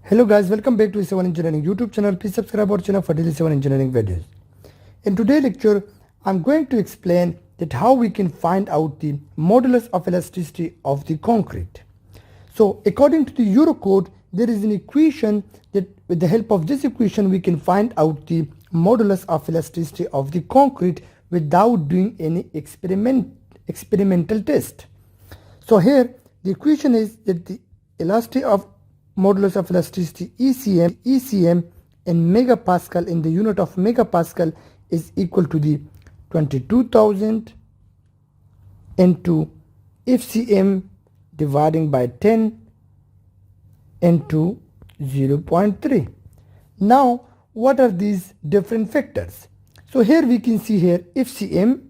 Hello guys, welcome back to E7 Engineering YouTube channel. Please subscribe our channel for daily 7 engineering videos. In today's lecture, I'm going to explain that how we can find out the modulus of elasticity of the concrete. So according to the Eurocode, there is an equation that with the help of this equation we can find out the modulus of elasticity of the concrete without doing any experimental test. So here the equation is that the elasticity of modulus of elasticity ECM in megapascal in the unit of megapascal is equal to the 22,000 into FCM dividing by 10 into 0.3. Now what are these different factors? So here we can see here FCM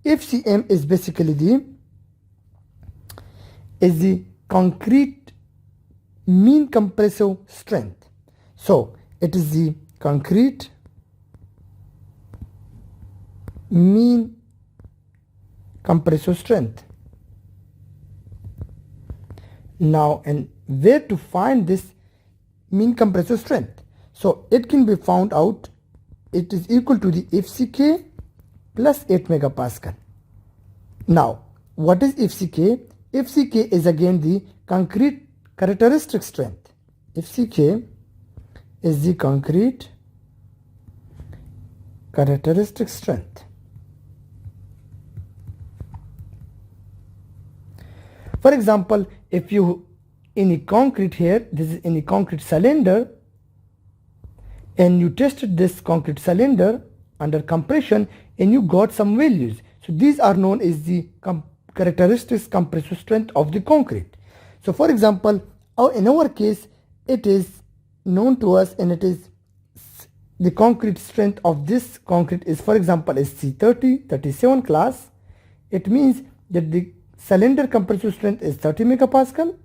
is basically the concrete mean compressive strength. So it is the concrete mean compressive strength. Now, and where to find this mean compressive strength? So it can be found out, it is equal to the FCK plus 8 megapascal. Now what is FCK? FCK is again the concrete characteristic strength. FCK is the concrete characteristic strength. For example, if you in a concrete here, this is in a concrete cylinder, and you tested this concrete cylinder under compression and you got some values. So these are known as the characteristic compressive strength of the concrete. So for example, in our case, it is known to us, and it is the concrete strength of this concrete is, for example, is C30-37 class. It means that the cylinder compressive strength is 30 megapascal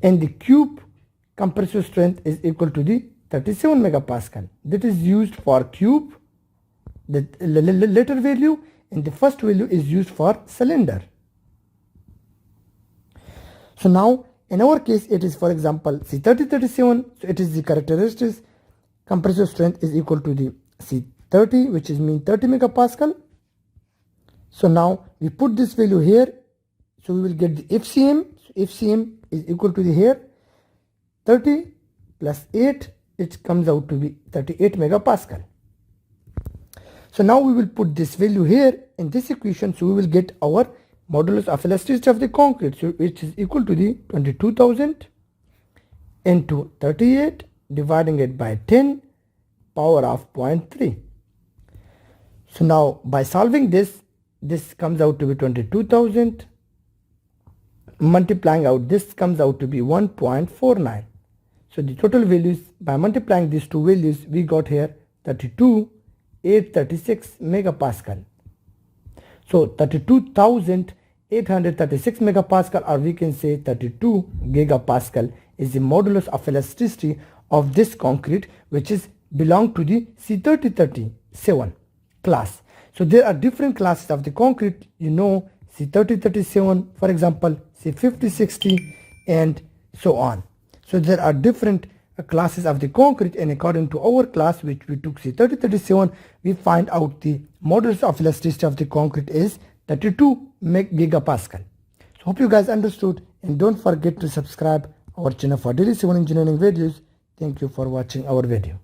and the cube compressive strength is equal to the 37 megapascal. That is used for cube, the later value, and the first value is used for cylinder. So now in our case it is, for example, C30-37, so it is the characteristic compressive strength is equal to the C30, which is mean 30 megapascal. So now we put this value here, so we will get the FCM. So FCM is equal to the here 30 plus 8, it comes out to be 38 megapascal. So now we will put this value here in this equation, so we will get our modulus of elasticity of the concrete, so which is equal to the 22,000 into 38 dividing it by 10 power of 0.3. So now by solving this comes out to be 22,000, multiplying out this comes out to be 1.49. So the total values, by multiplying these two values, we got here 32,836 megapascal. So 32,836 megapascal, or we can say 32 gigapascal, is the modulus of elasticity of this concrete, which is belong to the C30-37 class. So there are different classes of the concrete, you know, C30-37, for example, C50-60, and so on. So there are different classes of the concrete, and according to our class, which we took C30-37, we find out the modulus of elasticity of the concrete is 32 gigapascal. So hope you guys understood, and don't forget to subscribe our channel for daily civil engineering videos. Thank you for watching our video.